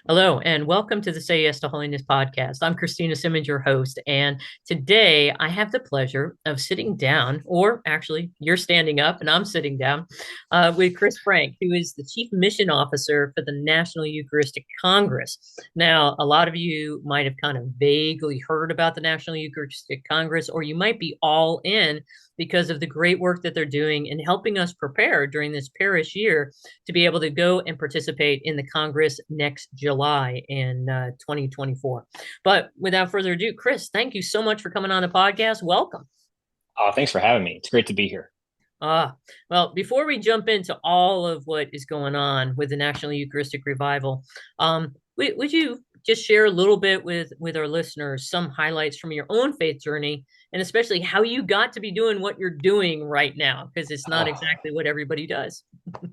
Hello, and welcome to the Say Yes to Holiness podcast. I'm Christina Simmons, your host, and today I have the pleasure of sitting down, or actually, you're standing up and I'm sitting down, with Kris Frank, who is the Chief Mission Officer for the National Eucharistic Congress. Now, a lot of you might have kind of vaguely heard about the National Eucharistic Congress, or you might be all in because of the great work that they're doing in helping us prepare during this parish year to be able to go and participate in the Congress next July in 2024. But without further ado, Kris, thank you so much for coming on the podcast. Welcome. Oh, thanks for having me. It's great to be here. Well, before we jump into all of what is going on with the National Eucharistic Revival, would you just share a little bit with our listeners some highlights from your own faith journey, and especially how you got to be doing what you're doing right now? Because it's not Oh, exactly what everybody does.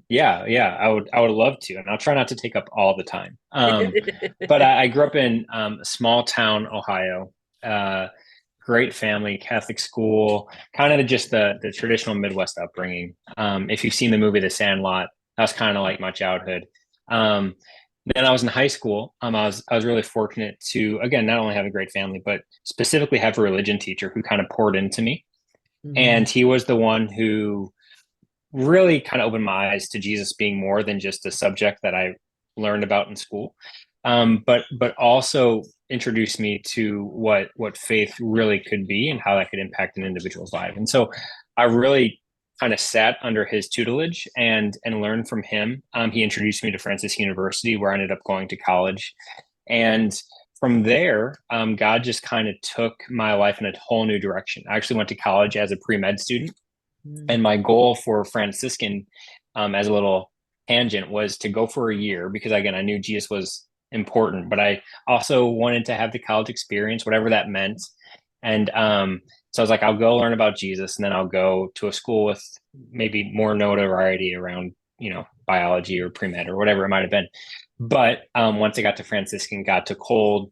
yeah. I would love to, and I'll try not to take up all the time. But I grew up in a small town, Ohio. Uh, Great family, Catholic school, kind of just the traditional Midwest upbringing. If you've seen the movie The Sandlot, that's kind of like my childhood. Um, then I was in high school. I was really fortunate to again not only have a great family, but specifically have a religion teacher who kind of poured into me, Mhm. and he was the one who really kind of opened my eyes to Jesus being more than just a subject that I learned about in school, but also introduced me to what faith really could be and how that could impact an individual's life. And so I really kind of sat under his tutelage and learned from him. He introduced me to Francis University, where I ended up going to college, and from there, God just kind of took my life in a whole new direction. I actually went to college as a pre-med student, Mm. and my goal for Franciscan, as a little tangent, was to go for a year because, again, I knew Jesus was important, but I also wanted to have the college experience, whatever that meant. And so I was like, I'll go learn about Jesus, and then I'll go to a school with maybe more notoriety around, biology or pre med or whatever it might have been. But once I got to Franciscan, got to cold,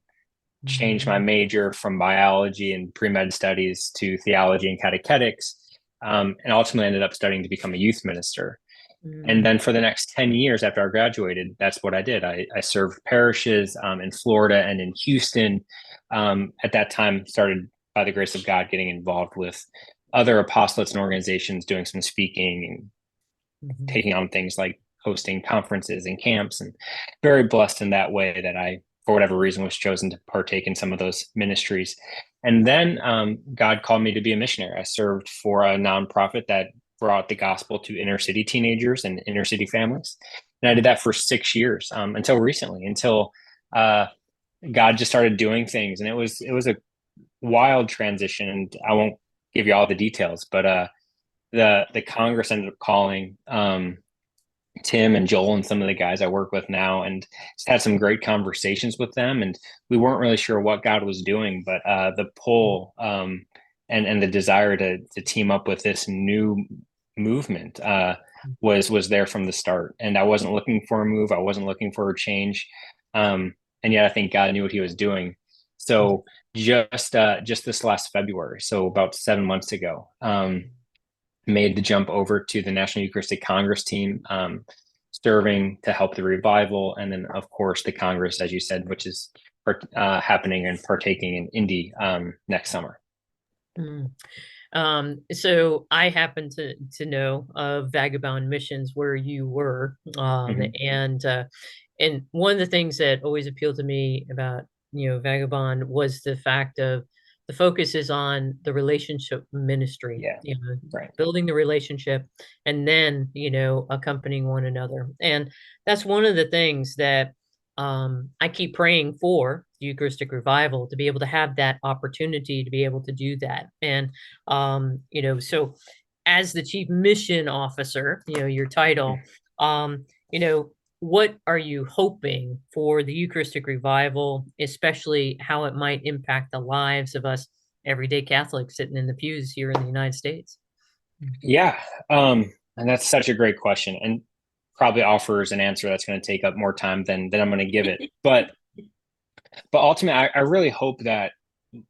changed my Mhm. major from biology and pre-med studies to theology and catechetics, and ultimately ended up studying to become a youth minister. And Mm. then for the next 10 years after I graduated, that's what I did. I served parishes in Florida and in Houston. At that time, started by the grace of God getting involved with other apostolates and organizations, doing some speaking and Mhm. taking on things like hosting conferences and camps, and very blessed in that way that I, for whatever reason, was chosen to partake in some of those ministries. And then God called me to be a missionary. I served for a nonprofit that brought the gospel to inner city teenagers and inner city families. And I did that for 6 years, until recently, until uh, God just started doing things. And it was a wild transition. And I won't give you all the details, but the Congress ended up calling Tim and Joel and some of the guys I work with now, and just had some great conversations with them. And we weren't really sure what God was doing, but the pull, and the desire to team up with this new movement was there from the start. And I wasn't looking for a move. I wasn't looking for a change. And yet I think God knew what He was doing. So just this last February, so about 7 months ago, made the jump over to the National Eucharistic Congress team, serving to help the revival, and then of course the Congress, as you said, which is happening and partaking in Indy next summer. Mm. So I happen to know of Vagabond Missions where you were, Mm-hmm. and one of the things that always appealed to me about Vagabond was the fact of the focus is on the relationship ministry, Yeah, right. building the relationship, and then accompanying one another, and that's one of the things that I keep praying for the Eucharistic revival to be able to have that opportunity to be able to do that. And, so as the chief mission officer, your title, um, you know, what are you hoping for the Eucharistic revival, especially how it might impact the lives of us everyday Catholics sitting in the pews here in the United States? Yeah, and that's such a great question, and probably offers an answer that's going to take up more time than I'm going to give it. But ultimately, I really hope that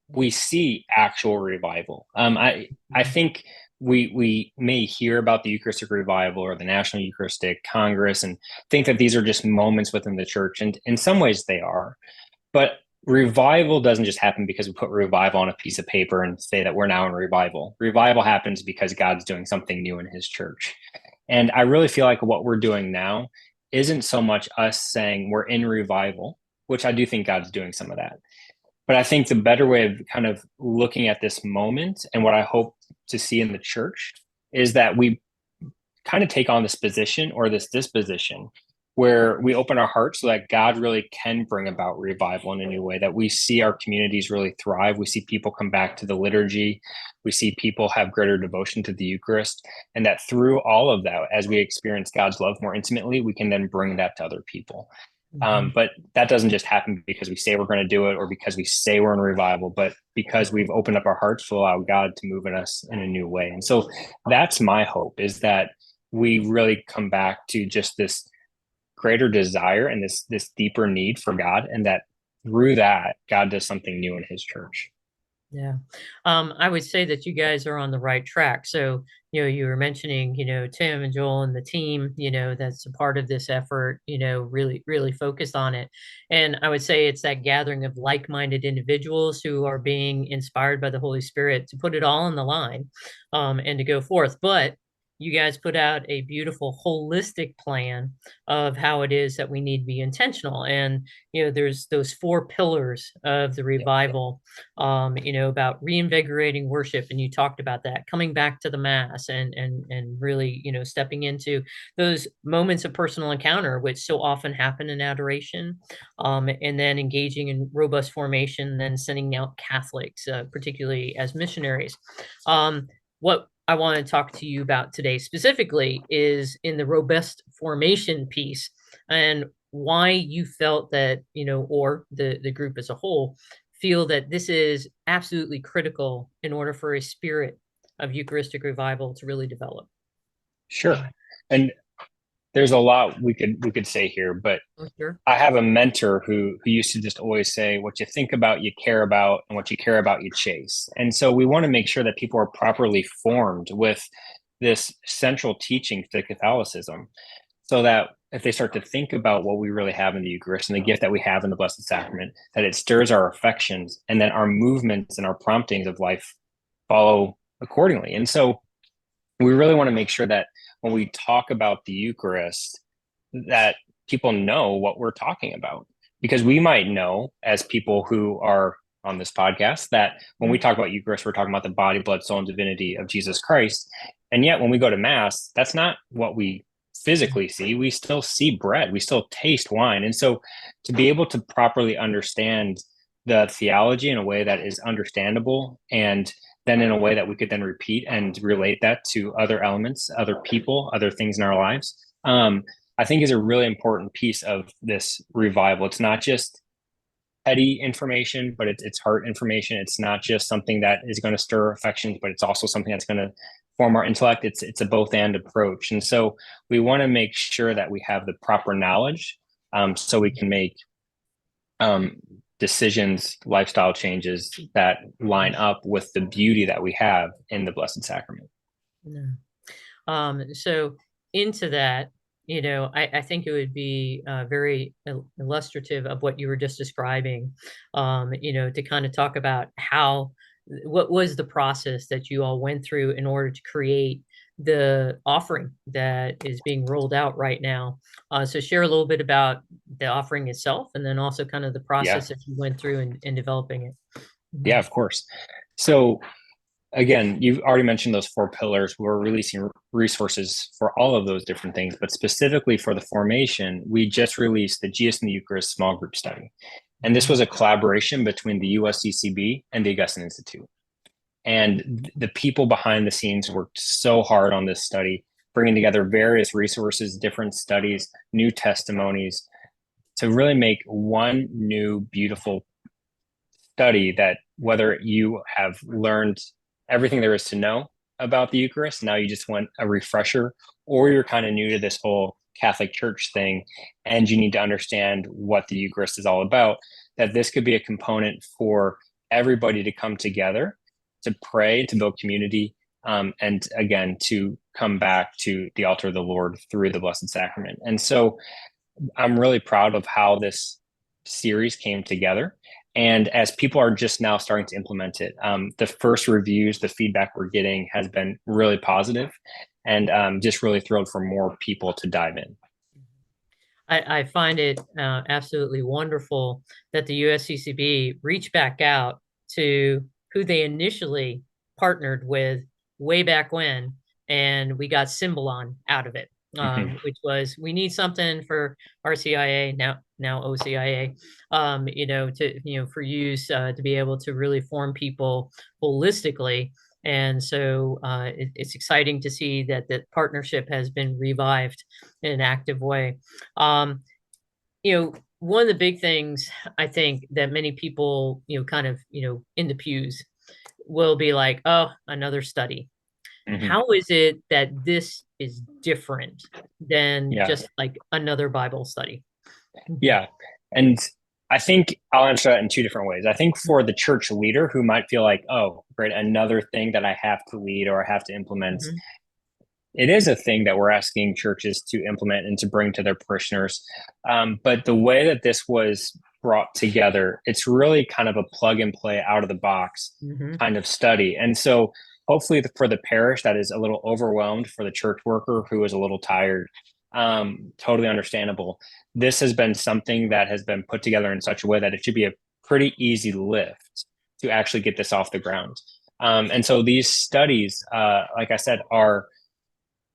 we see actual revival. I think we may hear about the Eucharistic Revival or the National Eucharistic Congress and think that these are just moments within the church, and in some ways they are. But revival doesn't just happen because we put revival on a piece of paper and say that we're now in revival. Revival happens because God's doing something new in his church. And I really feel like what we're doing now isn't so much us saying we're in revival, which I do think God's doing some of that. But I think the better way of kind of looking at this moment and what I hope to see in the church is that we kind of take on this position or this disposition where we open our hearts so that God really can bring about revival in a new way, that we see our communities really thrive. We see people come back to the liturgy. We see people have greater devotion to the Eucharist. And that through all of that, as we experience God's love more intimately, we can then bring that to other people. But that doesn't just happen because we say we're going to do it or because we say we're in revival, but because we've opened up our hearts to allow God to move in us in a new way. And so that's my hope, is that we really come back to just this greater desire and this deeper need for God, and that through that, God does something new in his church. Yeah. I would say that you guys are on the right track. So, you were mentioning, Tim and Joel and the team, that's a part of this effort, really, really focused on it. And I would say it's that gathering of like-minded individuals who are being inspired by the Holy Spirit to put it all on the line, and to go forth. But you guys put out a beautiful holistic plan of how it is that we need to be intentional. And, there's those 4 pillars of the revival, about reinvigorating worship. And you talked about that, coming back to the mass and really, stepping into those moments of personal encounter, which so often happen in adoration, and then engaging in robust formation, then sending out Catholics, particularly as missionaries. What I want to talk to you about today specifically is in the robust formation piece, and why you felt that, or the group as a whole feel that this is absolutely critical in order for a spirit of Eucharistic revival to really develop. Sure. And there's a lot we could say here, but Oh, sure. I have a mentor who used to just always say, what you think about, you care about, and what you care about, you chase. And so we want to make sure that people are properly formed with this central teaching to Catholicism, so that if they start to think about what we really have in the Eucharist and the gift that we have in the Blessed Sacrament, that it stirs our affections, and then our movements and our promptings of life follow accordingly. And so we really want to make sure that when we talk about the Eucharist, that people know what we're talking about, because we might know, as people who are on this podcast, that when we talk about Eucharist, we're talking about the body, blood, soul, and divinity of Jesus Christ. And yet when we go to Mass, that's not what we physically see. We still see bread, we still taste wine. And so to be able to properly understand the theology in a way that is understandable, and then in a way that we could then repeat and relate that to other elements, other people, other things in our lives, I think is a really important piece of this revival. It's not just heady information, but it's heart information. It's not just something that is going to stir affections, but it's also something that's going to form our intellect. It's a both and approach. And so we want to make sure that we have the proper knowledge, so we can make decisions, lifestyle changes that line up with the beauty that we have in the Blessed Sacrament. Yeah. So into that, I think it would be very illustrative of what you were just describing, to kind of talk about what was the process that you all went through in order to create the offering that is being rolled out right now. So share a little bit about the offering itself, and then also kind of the process that you went through in developing it. Yeah, of course. So again, you've already mentioned those 4 pillars. We're releasing resources for all of those different things, but specifically for the formation, we just released the Jesus in the Eucharist small group study. And this was a collaboration between the USCCB and the Augustine Institute. And the people behind the scenes worked so hard on this study, bringing together various resources, different studies, new testimonies, to really make one new, beautiful study that, whether you have learned everything there is to know about the Eucharist, now you just want a refresher, or you're kind of new to this whole Catholic Church thing and you need to understand what the Eucharist is all about, that this could be a component for everybody to come together, to pray, to build community, and again, to come back to the altar of the Lord through the Blessed Sacrament. And so I'm really proud of how this series came together. And as people are just now starting to implement it, the first reviews, the feedback we're getting has been really positive, and just really thrilled for more people to dive in. I find it absolutely wonderful that the USCCB reached back out to who they initially partnered with way back when, and we got Symbolon out of it, Mm-hmm. which was we need something for RCIA now OCIA, for use to be able to really form people holistically. And so it's exciting to see that that partnership has been revived in an active way. Um, One of the big things I think that many people, kind of, in the pews will be like, oh, another study. Mm-hmm. How is it that this is different than Yeah. just like another Bible study? Yeah. And I think I'll answer that in two different ways. I think for the church leader who might feel like, oh, great, another thing that I have to lead or I have to implement, Mhm. it is a thing that we're asking churches to implement and to bring to their parishioners. But the way that this was brought together, it's really kind of a plug and play out of the box Mhm. kind of study. And so hopefully for the parish that is a little overwhelmed, for the church worker who is a little tired, totally understandable. This has been something that has been put together in such a way that it should be a pretty easy lift to actually get this off the ground. And so these studies, like I said, are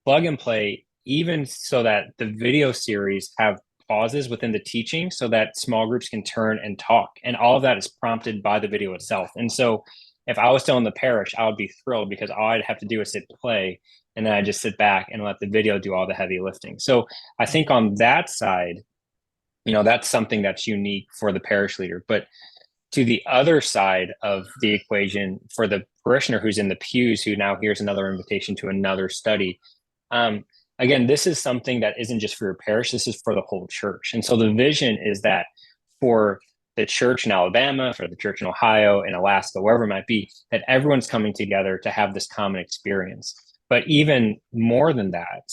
plug and play, even so that the video series have pauses within the teaching so that small groups can turn and talk. And all of that is prompted by the video itself. And so if I was still in the parish, I would be thrilled because all I'd have to do is hit play and then I just sit back and let the video do all the heavy lifting. So I think on that side, that's something that's unique for the parish leader. But to the other side of the equation, for the parishioner who's in the pews, who now hears another invitation to another study, um, again, this is something that isn't just for your parish, this is for the whole church. And so the vision is that for the church in Alabama, for the church in Ohio, in Alaska, wherever it might be, that everyone's coming together to have this common experience. But even more than that,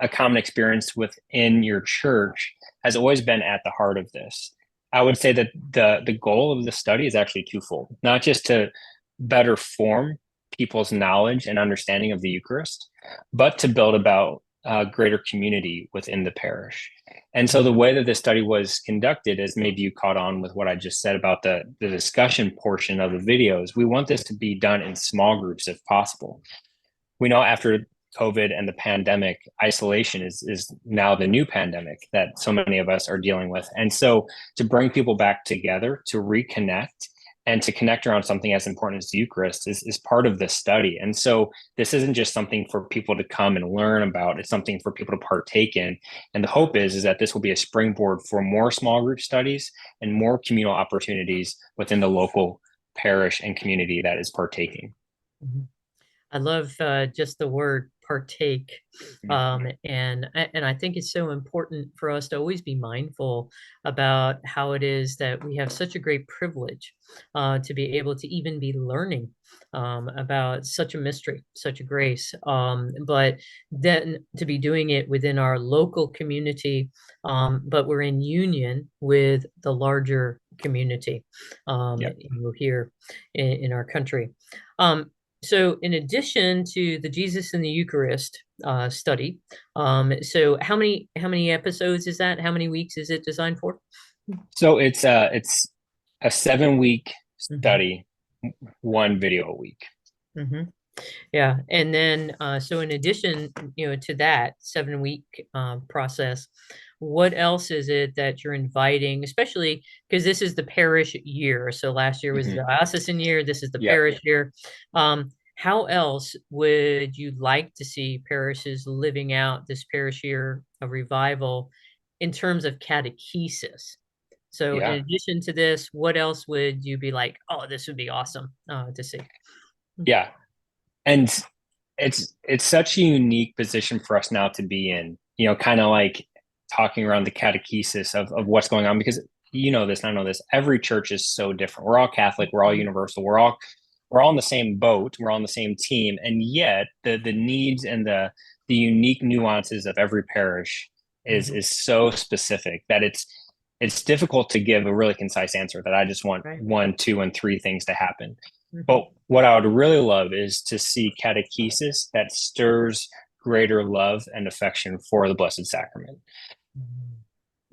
a common experience within your church has always been at the heart of this. I would say that the goal of the study is actually twofold, not just to better form people's knowledge and understanding of the Eucharist, but to build about greater community within the parish. And so the way that this study was conducted, as maybe you caught on with what I just said about the discussion portion of the videos, we want this to be done in small groups if possible. We know after COVID and the pandemic, isolation is now the new pandemic that so many of us are dealing with. And so to bring people back together, to reconnect, and to connect around something as important as the Eucharist is part of this study. And so this isn't just something for people to come and learn about, it's something for people to partake in. And the hope is that this will be a springboard for more small group studies and more communal opportunities within the local parish and community that is partaking. Mhm. I love just the word partake. And I think it's so important for us to always be mindful about how it is that we have such a great privilege to be able to even be learning about such a mystery, such a grace, but then to be doing it within our local community, but we're in union with the larger community Yep. here in our country. So in addition to the Jesus and the Eucharist study, so how many episodes is that? How many weeks is it designed for? So it's a 7 week Mhm. study, one video a week. Mhm. Yeah, and then so in addition, to that 7 week process, what else is it that you're inviting, especially because this is the parish year. So last year was Mhm. the diocesan year, this is the Yep. parish year. How else would you like to see parishes living out this parish year of revival in terms of catechesis? So in Yeah. addition to this, what else would you be like, oh, this would be awesome to see? Yeah. And it's such a unique position for us now to be in, kind of like talking around the catechesis of what's going on, because this, I know this, every church is so different. We're all Catholic, we're all universal, we're all we're all in the same boat, we're all on the same team, and yet the needs and the unique nuances of every parish Mhm. is so specific that it's difficult to give a really concise answer that I just want Right. one, two, and three things to happen. Mhm. But what I would really love is to see catechesis that stirs greater love and affection for the Blessed Sacrament. Mhm.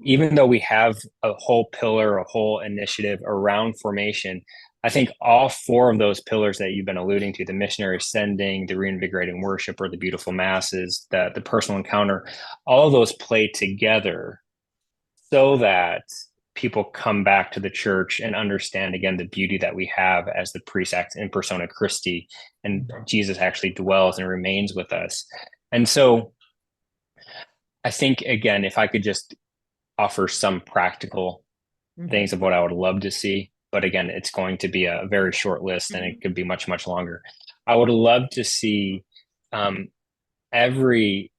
Even though we have a whole pillar, a whole initiative around formation, I think all four of those pillars that you've been alluding to, the missionary sending, the reinvigorating worship, or the beautiful masses, the personal encounter, all of those play together so that people come back to the church and understand again the beauty that we have as the priest acts in persona Christi, and Jesus actually dwells and remains with us. And so I think, again, if I could just offer some practical Mhm. things of what I would love to see, but again, it's going to be a very short list and it Mhm. could be much, much longer. I would love to see um, every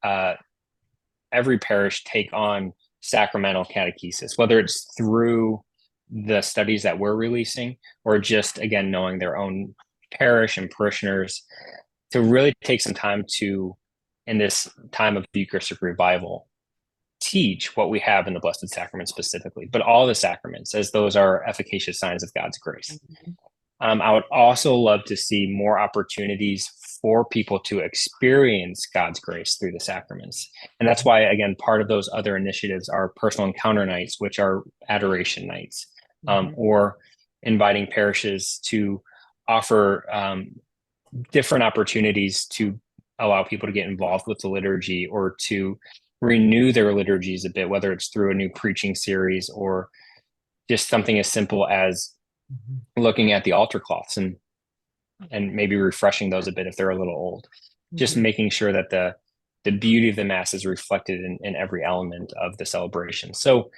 every parish take on sacramental catechesis, whether it's through the studies that we're releasing or just, again, knowing their own parish and parishioners, to really take some time to, in this time of Eucharistic revival, teach what we have in the Blessed Sacrament specifically, but all the sacraments, as those are efficacious signs of God's grace. Mhm. I would also love to see more opportunities for people to experience God's grace through the sacraments. And that's why, again, part of those other initiatives are personal encounter nights, which are adoration nights, Mhm. or inviting parishes to offer different opportunities to allow people to get involved with the liturgy or to renew their liturgies a bit, whether it's through a new preaching series or just something as simple as Mhm. looking at the altar cloths and maybe refreshing those a bit if they're a little old. Just Mhm. making sure that the beauty of the mass is reflected in every element of the celebration. So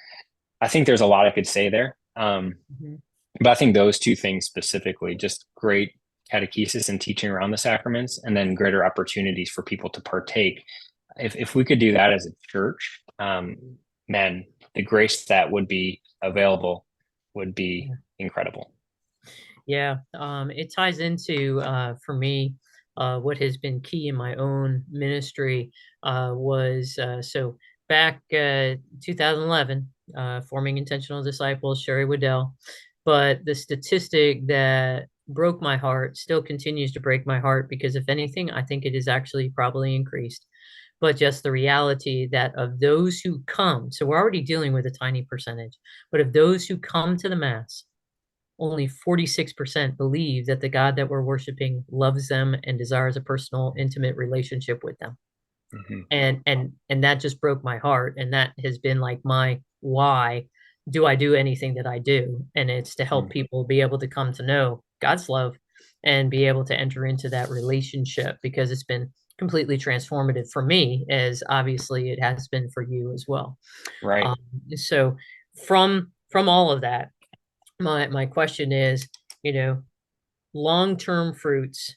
I think there's a lot I could say there. Mhm. But I think those two things specifically, just great catechesis and teaching around the sacraments, and then greater opportunities for people to partake. If we could do that as a church, man, the grace that would be available would be Yeah. incredible. Yeah, it ties into for me what has been key in my own ministry was so back 2011, forming intentional disciples, Sherry Waddell. But the statistic that broke my heart still continues to break my heart because if anything, I think it is actually probably increased. But just the reality that of those who come, so we're already dealing with a tiny percentage, but of those who come to the Mass, only 46% believe that the God that we're worshiping loves them and desires a personal, intimate relationship with them. Mhm. And that just broke my heart, and that has been like my why do I do anything that I do? And it's to help Mhm. people be able to come to know God's love and be able to enter into that relationship because it's been completely transformative for me, as obviously it has been for you as well. Right. Um, so from all of that, my question is, you know, long-term fruits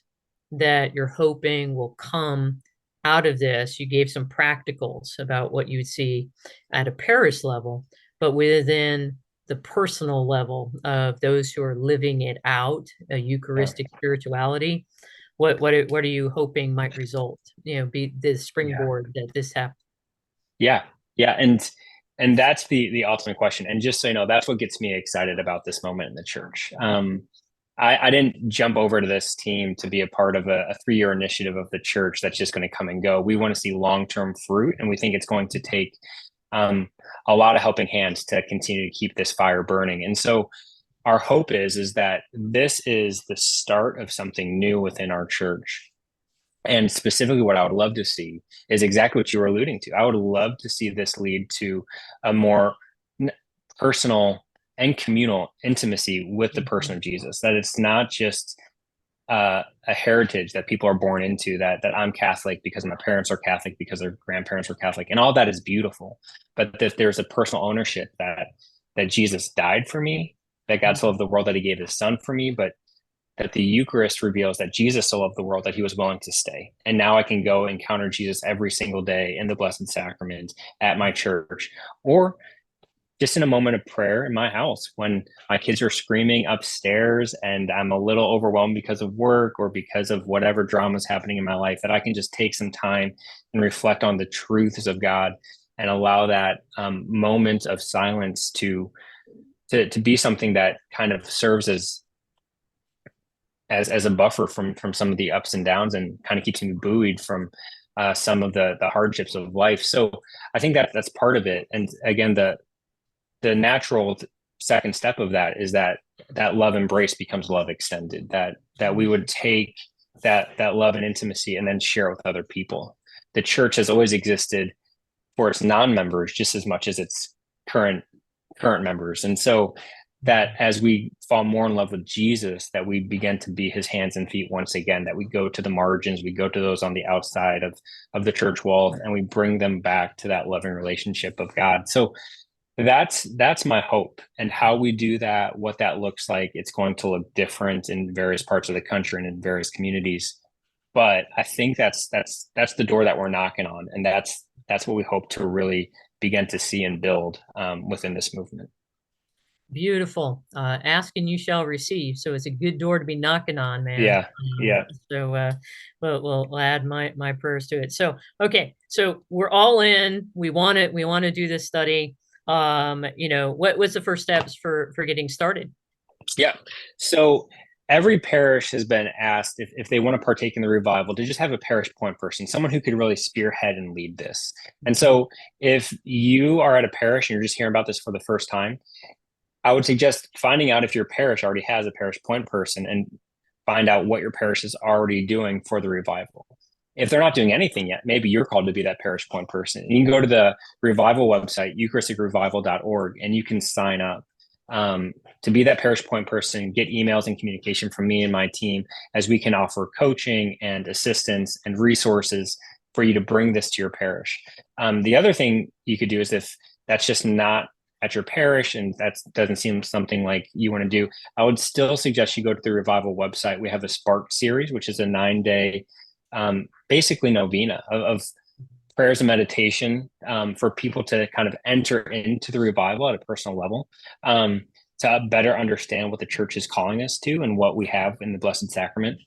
that you're hoping will come out of this. You gave some practicals about what you would see at a parish level, but within the personal level of those who are living it out, a Yeah. Eucharistic spirituality, what are you hoping might result? You know, be the Yeah. springboard that this happens. Yeah. Yeah. And that's the ultimate question. And just so you know, that's what gets me excited about this moment in the church. I didn't jump over to this team to be a part of a 3-year initiative of the church that's just going to come and go. We want to see long-term fruit, and we think it's going to take um, a lot of helping hands to continue to keep this fire burning. And so our hope is that this is the start of something new within our church. And specifically, what I would love to see is exactly what you were alluding to. I would love to see this lead to a more personal and communal intimacy with the person Mhm. of Jesus. That it's not just a heritage that people are born into. That I'm Catholic because my parents are Catholic because their grandparents were Catholic, and all that is beautiful. But that there's a personal ownership that Jesus died for me, that God so Mhm. loved the world that He gave His Son for me, but that the Eucharist reveals that Jesus so loved the world that He was willing to stay. And now I can go encounter Jesus every single day in the Blessed Sacrament at my church, or just in a moment of prayer in my house when my kids are screaming upstairs and I'm a little overwhelmed because of work or because of whatever drama is happening in my life, that I can just take some time and reflect on the truths of God and allow that moment of silence to be something that kind of serves as a buffer from some of the ups and downs and kind of keeps me buoyed from some of the hardships of life. So I think that that's part of it. And again, the natural second step of that is that love embrace becomes love extended, that we would take that love and intimacy and then share it with other people. The church has always existed for its non-members just as much as its current members. And so that as we fall more in love with Jesus, that we begin to be his hands and feet once again, that we go to the margins, we go to those on the outside of the church walls, and we bring them back to that loving relationship of God. So that's my hope. And how we do that, what that looks like, it's going to look different in various parts of the country and in various communities. But I think that's the door that we're knocking on, and that's what we hope to really begin to see and build within this movement. Beautiful. Ask and you shall receive. So it's a good door to be knocking on, man. Yeah. So we'll add my prayers to it. So okay, so we're all in. We want to do this study. What's the first steps for getting started? Yeah. So every parish has been asked if they want to partake in the revival to just have a parish point person, someone who could really spearhead and lead this. And so if you are at a parish and you're just hearing about this for the first time, I would suggest finding out if your parish already has a parish point person and find out what your parish is already doing for the revival. If they're not doing anything yet, maybe you're called to be that parish point person. And you can go to the revival website, eucharisticrevival.org, and you can sign up to be that parish point person, get emails and communication from me and my team as we can offer coaching and assistance and resources for you to bring this to your parish. The other thing you could do is, if that's just not at your parish and that doesn't seem something like you want to do, I would still suggest you go to the revival website. We have a Spark series, which is a 9-day basically novena of prayers and meditation for people to kind of enter into the revival at a personal level, to better understand what the church is calling us to and what we have in the Blessed Sacrament.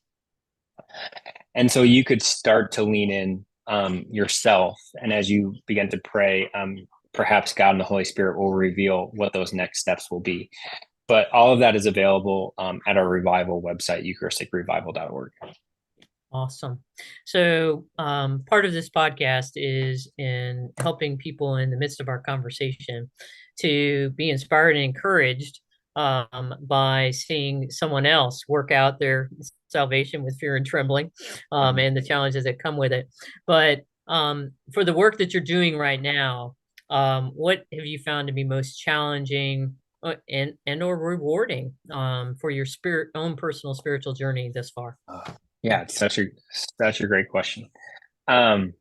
And so you could start to lean in yourself, and as you begin to pray, perhaps God and the Holy Spirit will reveal what those next steps will be. But all of that is available at our revival website, eucharisticrevival.org. Awesome. So part of this podcast is in helping people in the midst of our conversation to be inspired and encouraged by seeing someone else work out their salvation with fear and trembling and the challenges that come with it. But for the work that you're doing right now, what have you found to be most challenging and or rewarding for your own personal spiritual journey thus far? Yeah, it's such a great question. The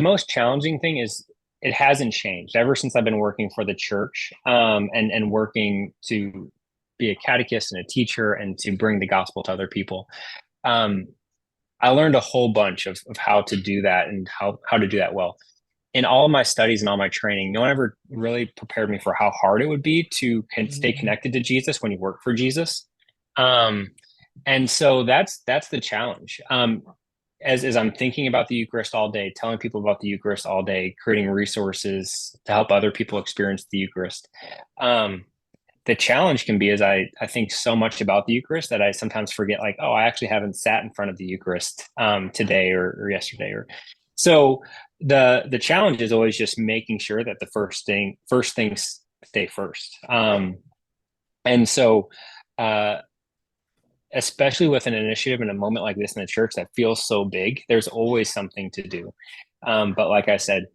most challenging thing is it hasn't changed ever since I've been working for the church, and working to be a catechist and a teacher and to bring the gospel to other people. I learned a whole bunch of how to do that and how to do that well. In all of my studies and all my training, no one ever really prepared me for how hard it would be to stay connected to Jesus when you work for Jesus. And so that's the challenge. As I'm thinking about the Eucharist all day, telling people about the Eucharist all day, creating resources to help other people experience the Eucharist. The challenge can be, as I think so much about the Eucharist that I sometimes forget, like, oh, I actually haven't sat in front of the Eucharist today or yesterday. So the challenge is always just making sure that the first things stay first. And so especially with an initiative in a moment like this in the church that feels so big, there's always something to do. But like I said,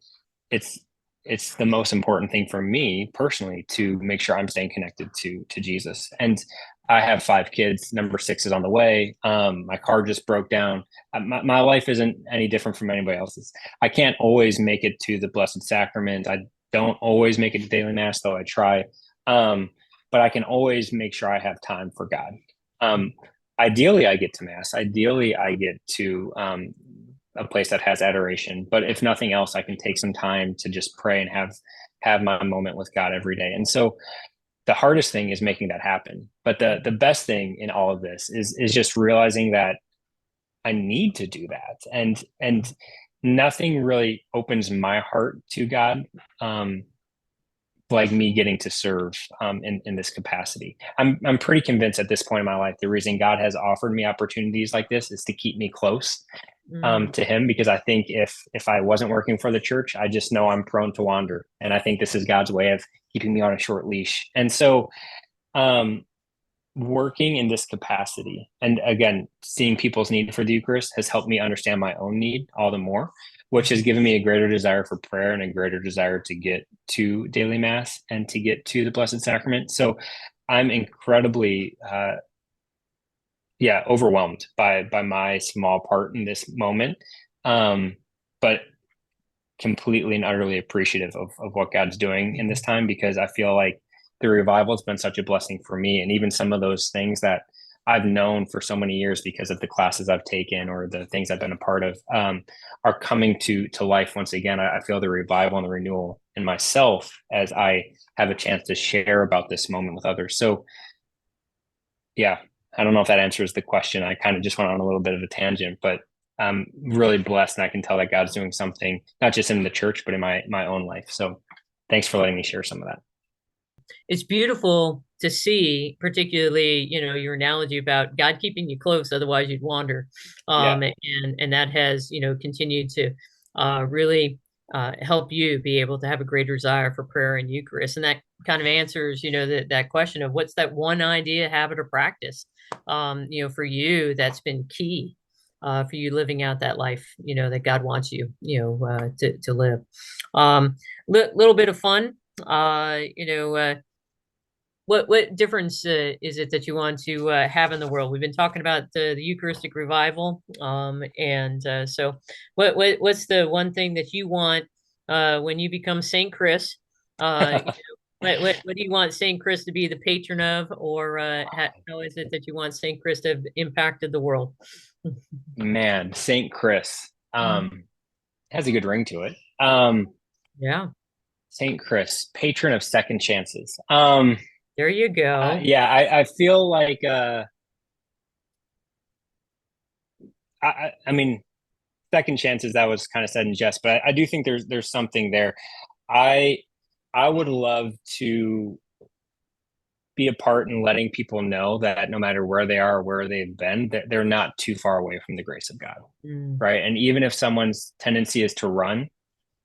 it's the most important thing for me personally to make sure I'm staying connected to Jesus. And I have 5 kids. Number 6 is on the way. My car just broke down. My life isn't any different from anybody else's. I can't always make it to the Blessed Sacrament. I don't always make it to daily mass, though I try. But I can always make sure I have time for God. Ideally, I get to mass. Ideally, I get to a place that has adoration. But if nothing else, I can take some time to just pray and have my moment with God every day. And so the hardest thing is making that happen. But the best thing in all of this is just realizing that I need to do that. And nothing really opens my heart to God like me getting to serve in this capacity. I'm pretty convinced at this point in my life, the reason God has offered me opportunities like this is to keep me close to him, because I think if I wasn't working for the church, I just know I'm prone to wander. And I think this is God's way of keeping me on a short leash. And so working in this capacity, and again, seeing people's need for the Eucharist has helped me understand my own need all the more, which has given me a greater desire for prayer and a greater desire to get to daily mass and to get to the Blessed Sacrament. So I'm incredibly overwhelmed by my small part in this moment, but completely and utterly appreciative of what God's doing in this time, because I feel like the revival has been such a blessing for me. And even some of those things that I've known for so many years because of the classes I've taken or the things I've been a part of are coming to life once again. I feel the revival and the renewal in myself as I have a chance to share about this moment with others. So yeah, I don't know if that answers the question. I kind of just went on a little bit of a tangent, but I'm really blessed, and I can tell that God's doing something, not just in the church, but in my own life. So thanks for letting me share some of that. It's beautiful to see, particularly, your analogy about God keeping you close, otherwise you'd wander. Yeah. And that has, continued to really help you be able to have a greater desire for prayer and Eucharist. And that kind of answers, that question of what's that one idea, habit, or practice, for you that's been key for you living out that life, that God wants you, to live. Little bit of fun, what difference is it that you want to have in the world? We've been talking about the Eucharistic Revival, and so what's the one thing that you want when you become Saint Kris? What do you want Saint Kris to be the patron of, or how is it that you want Saint Kris to have impacted the world? Man, Saint Kris has a good ring to it. Yeah, Saint Kris, patron of second chances. there you go. Yeah, I feel like I mean, second chances, that was kind of said in jest, but I do think there's something there. I I would love to be a part in letting people know that no matter where they are or where they've been, that they're not too far away from the grace of God. Mm, Right. And even if someone's tendency is to run,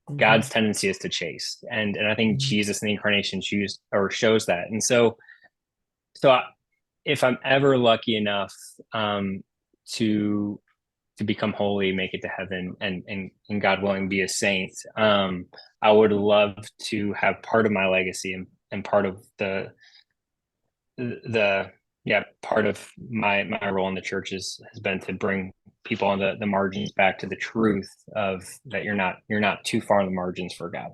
mhm, God's tendency is to chase. And I think mhm, Jesus in the incarnation shows that. And so if I'm ever lucky enough to become holy, make it to heaven, and God willing, be a saint, I would love to have part of my legacy and part of the part of my role in the church has been to bring people on the margins back to the truth of that you're not too far on the margins for God.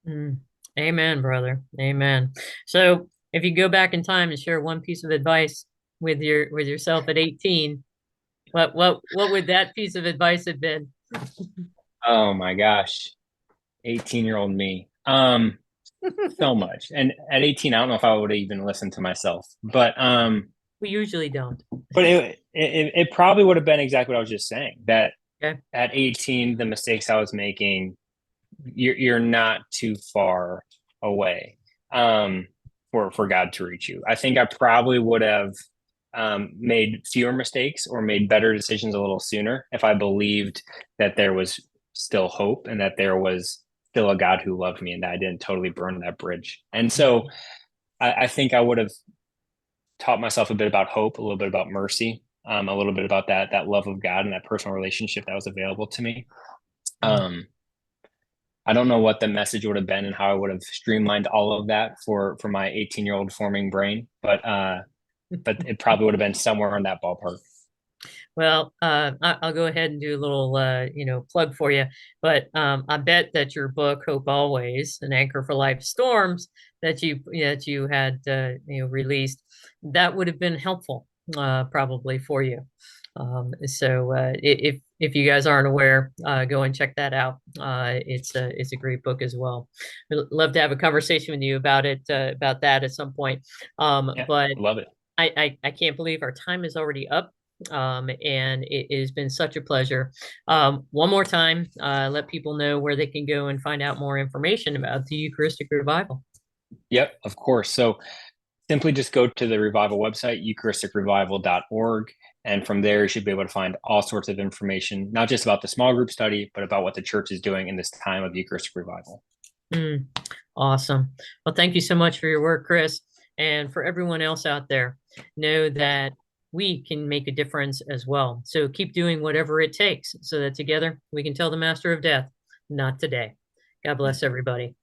mm. Amen, brother. Amen. So if you go back in time and share one piece of advice with yourself at 18, what would that piece of advice have been? Oh my gosh, 18-year-old me. So much. And at 18, I don't know if I would have even listened to myself, We usually don't. but it probably would have been exactly what I was just saying, that Okay. at 18, the mistakes I was making, you're not too far away for God to reach you. I think I probably would have made fewer mistakes or made better decisions a little sooner if I believed that there was still hope and that there was still a God who loved me and that I didn't totally burn that bridge. And so I think I would have taught myself a bit about hope, a little bit about mercy, a little bit about that love of God and that personal relationship that was available to me. Um, I don't know what the message would have been and how I would have streamlined all of that for my 18-year-old forming brain, but it probably would have been somewhere in that ballpark. Well, I'll go ahead and do a little, plug for you. But I bet that your book, Hope Always, An Anchor for Life Storms, that you had, released, that would have been helpful, probably for you. So if If you guys aren't aware, go and check that out. It's a great book as well. I'd love to have a conversation with you about it, about that at some point. Yeah, But love it. I can't believe our time is already up. And it has been such a pleasure. One more time, let people know where they can go and find out more information about the Eucharistic Revival. Yep, of course. So simply just go to the Revival website, eucharisticrevival.org. And from there, you should be able to find all sorts of information, not just about the small group study, but about what the church is doing in this time of Eucharistic revival. Mm, awesome. Well, thank you so much for your work, Kris. And for everyone else out there, know that we can make a difference as well. So keep doing whatever it takes so that together we can tell the master of death, not today. God bless everybody.